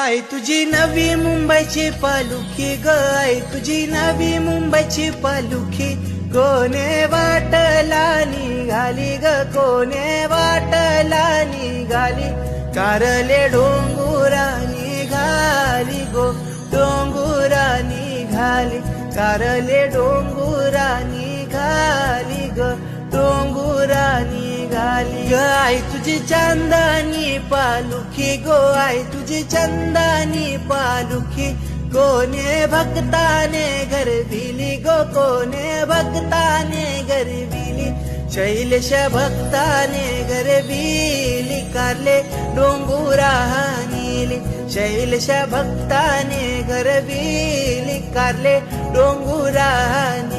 आई तुझी नवी मुंबईची पालुखी ग, आई तुझी नवी मुंबईची पालुखी कोणे वाटला निघाली ग, कोणे वाटला निघाली. कारले डोंगुरा निघाली गो, डोंगुरा निघाली. कारले डोंगुरा निघाली ग, डोंगुरा निघाली. ग आई तुझी चंदानी पालुखी गो, आई तुझी चंदानी पालुखी कोणे भक्ताने गरविली गो, कोणे भक्ताने गरविली. शैलेश भक्ताने गरविली, कारले डोंगुरा नीली. शैलेश भक्ताने गरविली, कारले डोंगुरा नीली.